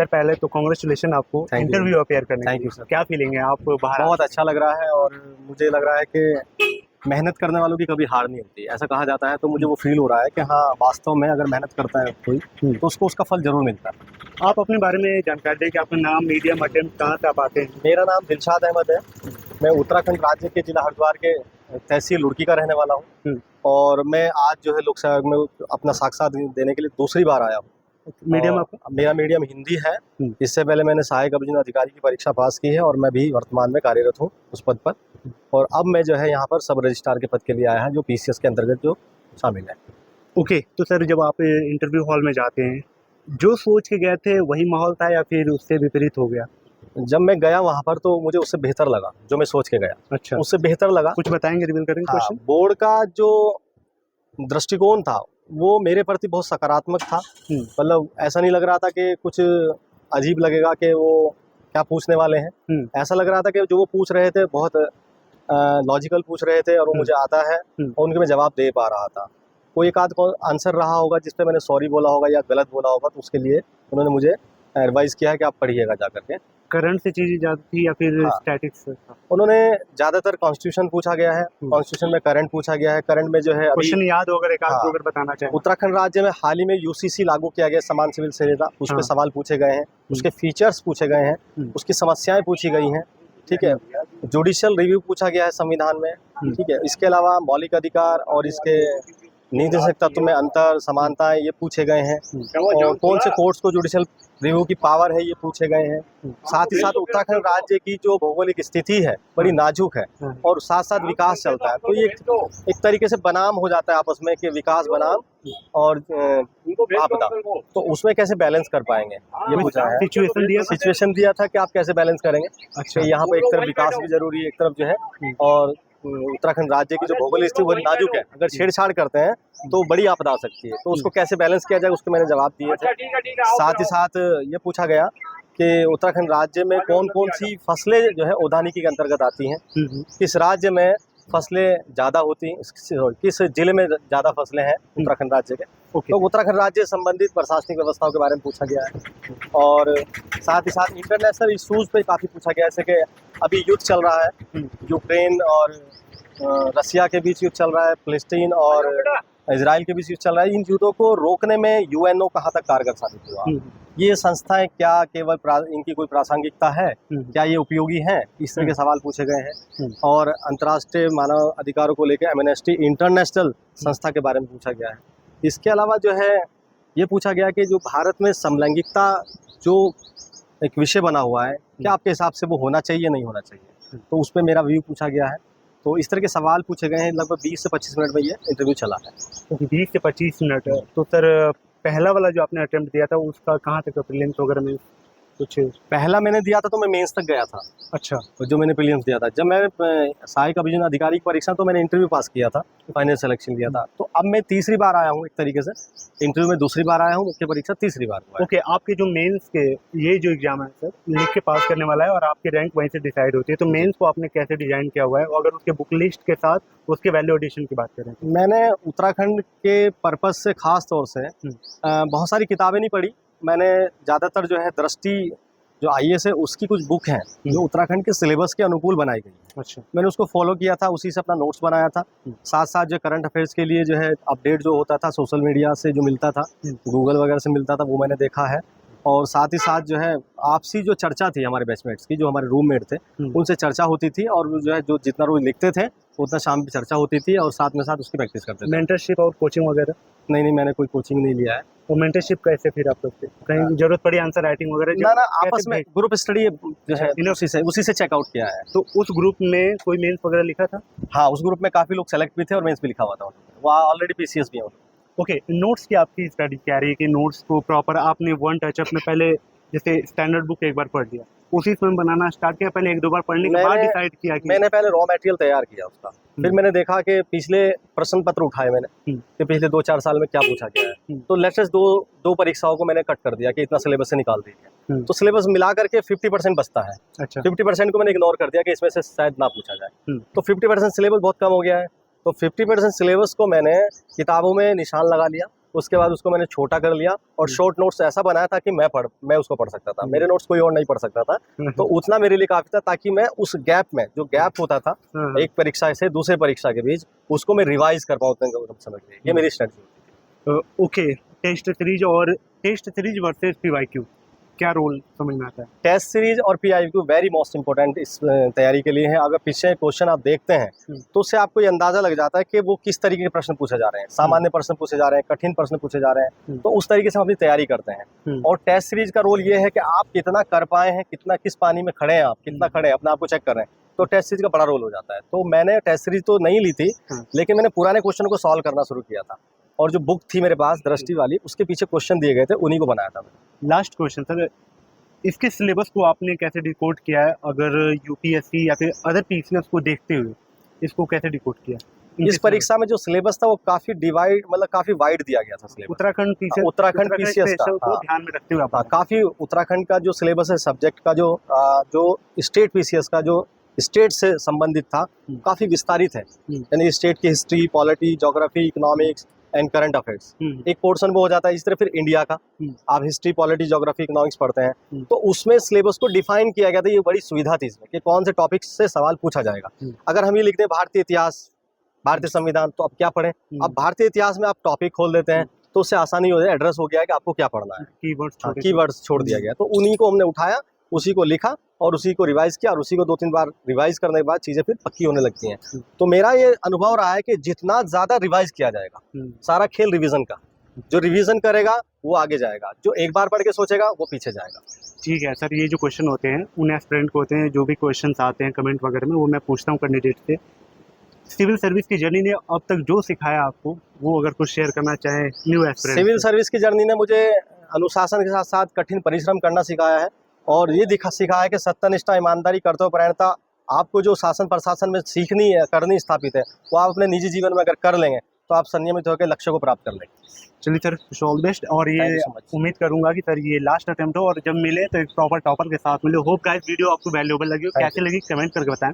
Sir पहले तो congratulation आपको Thank you. इंटरव्यू अपेयर करने Thank के लिए। you, sir. क्या फीलिंग है आप बाहर? बहुत अच्छा लग रहा है और मुझे लग रहा है कि मेहनत करने वालों की कभी हार नहीं होती, ऐसा कहा जाता है। तो मुझे वो फील हो रहा है कि हाँ, वास्तव में अगर मेहनत करता है कोई तो उसको उसका फल जरूर मिलता है। आप अपने बारे में जानकारी दें कि आपका नाम, मीडियम अटेम्प्ट, कहाँ से आप आते हैं? मेरा नाम दिलशाद अहमद है। मैं उत्तराखंड राज्य के जिला हरिद्वार के तहसील लुड़की का रहने वाला हूँ और मैं आज जो है लोक सेवा में अपना साक्षात देने के लिए दूसरी बार आया हूँ। मीडियम आपका? मेरा मीडियम हिंदी है। इससे पहले मैंने सहायक अभियोजन अधिकारी की परीक्षा पास की है और मैं भी वर्तमान में कार्यरत हूँ उस पद पर। और अब मैं जो है यहाँ पर सब रजिस्ट्रार के पद के लिए आया है, जो पीसीएस के अंतर्गत जो शामिल है। ओके, तो सर जब आप इंटरव्यू हॉल में जाते हैं, जो सोच के गए थे वही माहौल था या फिर उससे विपरीत हो गया? जब मैं गया वहाँ पर तो मुझे उससे बेहतर लगा, जो मैं सोच के गया। अच्छा, उससे बेहतर लगा। कुछ बताएंगे, रिवील करेंगे हाँ, क्वेश्चन? बोर्ड का जो दृष्टिकोण था वो मेरे प्रति बहुत सकारात्मक था। मतलब ऐसा नहीं लग रहा था कि कुछ अजीब लगेगा कि वो क्या पूछने वाले हैं। ऐसा लग रहा था कि जो वो पूछ रहे थे बहुत लॉजिकल पूछ रहे थे और वो मुझे आता है और उनके मैं जवाब दे पा रहा था। कोई एक आध आंसर रहा होगा जिस पे मैंने सॉरी बोला होगा या गलत बोला होगा, तो उसके लिए उन्होंने मुझे एडवाइस किया है कि आप पढ़िएगा जा करके। करंट से चीज़ें ज़्यादा थी या फिर स्टैटिक्स से? उन्होंने ज़्यादातर कॉन्स्टिट्यूशन पूछा गया है, कॉन्स्टिट्यूशन में करंट पूछा गया है। करंट में जो है अभी क्वेश्चन याद हो अगर एक आध अगर बताना चाहें। उत्तराखंड राज्य में हाल ही में यूसीसी लागू किया गया, समान सिविल सेवा, उस पे सवाल पूछे गए हैं, उसके फीचर्स पूछे गए हैं, उसकी समस्याएं पूछी गई हैं। ठीक है, जुडिशियल रिव्यू पूछा गया है संविधान में। ठीक है, इसके अलावा मौलिक अधिकार और इसके निदेशक तत्व में अंतर, समानताएं, ये पूछे गए हैं। और कौन से कोर्ट्स को जुडिशियल रिव्यू की पावर है, ये पूछे गए हैं। साथ ही साथ उत्तराखंड राज्य की जो भौगोलिक स्थिति है बड़ी नाजुक है और साथ साथ विकास चलता है, तो ये एक तरीके से बनाम हो जाता है आपस में कि विकास बनाम और आपदा, तो उसमें कैसे बैलेंस कर पाएंगे, ये पूछा है। सिचुएशन दिया था कि आप कैसे बैलेंस करेंगे। अच्छा, यहाँ पर एक तरफ विकास भी जरूरी है, एक तरफ जो है और उत्तराखंड राज्य की जो भौगोलिक स्थिति बड़ी नाजुक है, अगर छेड़छाड़ करते हैं तो बड़ी आपदा आ सकती है, तो उसको कैसे बैलेंस किया जाए उसके मैंने जवाब दिए थे। साथ ही साथ ये पूछा गया कि उत्तराखंड राज्य में कौन कौन सी फसलें जो है उद्यानिकी के अंतर्गत आती हैं, किस राज्य में फसलें ज़्यादा होती हैं, किस जिले में ज़्यादा फसलें हैं उत्तराखंड राज्य के। तो उत्तराखंड राज्य संबंधित प्रशासनिक व्यवस्थाओं के बारे में पूछा गया है और साथ ही साथ इंटरनेशनल इशूज़ पे काफ़ी पूछा गया है। जैसे कि अभी युद्ध चल रहा है, यूक्रेन और रसिया के बीच युद्ध चल रहा है, फिलिस्तीन और इजराइल के बीच युद्ध चल रहा है। इन युद्धों को रोकने में यूएनओ कहाँ तक कारगर साबित हुआ, ये संस्थाएं क्या केवल इनकी कोई प्रासंगिकता है, क्या ये उपयोगी हैं, इस तरह के सवाल पूछे गए हैं। और अंतर्राष्ट्रीय मानव अधिकारों को लेकर एमनेस्टी इंटरनेशनल संस्था के बारे में पूछा गया है। इसके अलावा जो है ये पूछा गया कि जो भारत में समलैंगिकता जो एक विषय बना हुआ है, क्या आपके हिसाब से वो होना चाहिए नहीं होना चाहिए, तो उस पर मेरा व्यू पूछा गया है। तो इस तरह के सवाल पूछे गए हैं। लगभग 20 से 25 मिनट में ये इंटरव्यू चला है। 20 से 25 मिनट। तो सर पहला वाला जो आपने अटेम्प्ट दिया था उसका कहाँ तक प्रीलिम्स वगैरह में कुछ? पहला मैंने दिया था तो मैं मेंस तक गया था। अच्छा, तो जो मैंने प्रीलिम्स दिया था, जब मैं सहायक अभियोजन अधिकारी की परीक्षा तो मैंने इंटरव्यू पास किया था, फाइनल सिलेक्शन दिया था। तो अब मैं तीसरी बार आया हूँ, एक तरीके से इंटरव्यू में दूसरी बार आया हूँ, मुख्य परीक्षा तीसरी बार हुआ है। ओके, आपके जो मेंस के ये जो एग्जाम है सर लिख के पास करने वाला है और आपकी रैंक वहीं से डिसाइड होती है, तो मेंस को आपने कैसे डिजाइन किया हुआ है? अगर उसके बुक लिस्ट के साथ उसके वैल्यू एडिशन की बात करें, मैंने उत्तराखंड के पर्पज से खास तौर से बहुत सारी किताबें नहीं पढ़ी। मैंने ज़्यादातर जो है दृष्टि जो आईएएस है उसकी कुछ बुक हैं जो उत्तराखंड के सिलेबस के अनुकूल बनाई गई है। अच्छा, मैंने उसको फॉलो किया था, उसी से अपना नोट्स बनाया था। साथ साथ जो करंट अफेयर्स के लिए जो है अपडेट जो होता था सोशल मीडिया से जो मिलता था, गूगल वगैरह से मिलता था, वो मैंने देखा है। और साथ ही साथ जो है आपसी जो चर्चा थी हमारे बैचमेट्स की, जो हमारे रूममेट थे, उनसे चर्चा होती थी और जो है जो जितना रोज लिखते थे उतना शाम की चर्चा होती थी और साथ में साथ उसकी प्रैक्टिस करते थे। मेंटरशिप और कोचिंग वगैरह? नहीं, मैंने कोई कोचिंग नहीं लिया है। वो मेंटरशिप कैसे फिर आप करते? कहीं जरूरत पड़ी आंसर राइटिंग वगैरह? ना आपस में ग्रुप स्टडी जो है उसी से चेकआउट किया है। तो उस ग्रुप में कोई मेंस वगैरह लिखा था? हाँ, उस ग्रुप में काफ़ी लोग सेलेक्ट भी थे और मेंस भी लिखा हुआ था, वहाँ ऑलरेडी पीसीएस भी है। ओके, नोट्स की आपकी स्टडी क्या रही है कि नोट्स को प्रॉपर आपने वन टचअप में पहले जैसे स्टैंडर्ड बुक एक बार पढ़ लिया, उसी समय बनाना स्टार्ट किया, पहले एक दो बार पढ़ने के बाद डिसाइड किया कि मैंने पहले रॉ मटेरियल तैयार किया उसका, फिर मैंने देखा कि पिछले प्रश्न पत्र उठाए मैंने कि पिछले 2-4 साल में क्या पूछा गया है, तो लेटेस्ट दो परीक्षाओं को मैंने कट कर दिया कि इतना सिलेबस से निकाल दिया, तो सिलेबस मिला करके 50% बचता है। अच्छा, 50% को मैंने इग्नोर कर दिया कि इसमें से शायद ना पूछा जाए, तो 50% सिलेबस बहुत कम हो गया है। तो 50% सिलेबस को मैंने किताबों में निशान लगा लिया उसके बाद उसको मैंने छोटा कर लिया और शॉर्ट नोट्स ऐसा बनाया था कि मैं उसको पढ़ सकता था, मेरे नोट्स कोई और नहीं पढ़ सकता था। तो उतना मेरे लिए काफी था ताकि मैं उस गैप में, जो गैप होता था एक परीक्षा से दूसरे परीक्षा के बीच, उसको मैं रिवाइज कर पाऊँ उतने समय के लिए। ये मेरी strategy. Okay, test series versus PYQ, क्या रोल समझ में आता है? टेस्ट सीरीज और पीआईक्यू वेरी मोस्ट इंपॉर्टेंट इस तैयारी के लिए है। अगर पीछे क्वेश्चन आप देखते हैं तो उससे आपको ये अंदाजा लग जाता है कि वो किस तरीके के प्रश्न पूछे जा रहे हैं, सामान्य प्रश्न पूछे जा रहे हैं, कठिन प्रश्न पूछे जा रहे हैं, तो उस तरीके से हम अपनी तैयारी करते हैं। और टेस्ट सीरीज का रोल ये है कि आप कितना कर पाए हैं, कितना किस पानी में खड़े हैं, आप कितना खड़े हैं, अपने आप को चेक कर रहे हैं, तो टेस्ट सीरीज का बड़ा रोल हो जाता है। तो मैंने टेस्ट सीरीज तो नहीं ली थी, लेकिन मैंने पुराने क्वेश्चन को सॉल्व करना शुरू किया था, और जो बुक थी मेरे पास दृष्टि वाली, उसके पीछे क्वेश्चन दिए गए थे, उन्हीं को बनाया था मैंने। लास्ट क्वेश्चन सर, इसके सिलेबस को आपने कैसे डिकोड किया है? अगर यूपीएससी या फिर अदर पीसीएस को देखते हुए इसको कैसे डिकोड किया? इस परीक्षा में जो सिलेबस था वो काफी डिवाइड, मतलब काफी वाइड दिया गया था सिलेबस। उत्तराखंड पीसीएस को ध्यान में रखते हुए आप काफी उत्तराखंड का जो सिलेबस है, सब्जेक्ट का जो स्टेट पीसीएस का जो स्टेट से संबंधित था, काफी विस्तारित है। यानी स्टेट की history, polity, geography, economics and current affairs एक पोर्शन वो हो जाता है। इस तरह फिर इंडिया का आप हिस्ट्री, पॉलिटी, ज्योग्राफी, इकोनॉमिक्स पढ़ते हैं, तो उसमें सिलेबस को डिफाइन किया गया था। ये बड़ी सुविधा थी इसमें कि कौन से टॉपिक से सवाल पूछा जाएगा। अगर हम ये लिखते हैं भारतीय इतिहास, भारतीय संविधान, तो अब क्या पढ़ें? अब भारतीय इतिहास में आप टॉपिक खोल देते हैं तो उससे आसानी हो जाए, एड्रेस हो गया है कि आपको क्या पढ़ना है, कीवर्ड्स छोड़ दिया गया। तो उन्हीं को हमने उठाया, उसी को लिखा और उसी को रिवाइज किया, और उसी को 2-3 बार रिवाइज करने के बाद चीजें फिर पक्की होने लगती हैं। तो मेरा ये अनुभव रहा है कि जितना ज्यादा रिवाइज किया जाएगा, सारा खेल रिवीजन का, जो रिवीजन करेगा वो आगे जाएगा, जो एक बार पढ़ के सोचेगा वो पीछे जाएगा। ठीक है सर, ये जो क्वेश्चन होते हैं उन एस्पिरेंट को होते हैं, जो भी क्वेश्चन आते हैं कमेंट वगैरह में, वो मैं पूछता हूँ कैंडिडेट से। सिविल सर्विस की जर्नी ने अब तक जो सिखाया आपको, वो अगर कुछ शेयर करना चाहे न्यू एस्पिरेंट। सिविल सर्विस की जर्नी ने मुझे अनुशासन के साथ साथ कठिन परिश्रम करना सिखाया है, और ये सिखाया है कि सत्यनिष्ठा, ईमानदारी, कर्तव्यपरायणता आपको जो शासन प्रशासन में सीखनी है, करनी स्थापित है, वो आप अपने निजी जीवन में अगर कर लेंगे तो आप संयमित होकर लक्ष्य को प्राप्त कर लेंगे। चलिए सर, ऑल बेस्ट। और ये उम्मीद करूंगा कि सर ये लास्ट अटेम्प्ट हो और जब मिले तो एक प्रॉपर टॉपर के साथ मिले। होप गाइस वीडियो आपको वैल्यूएबल लगी हो। कैसे लगी कमेंट करके बताएं।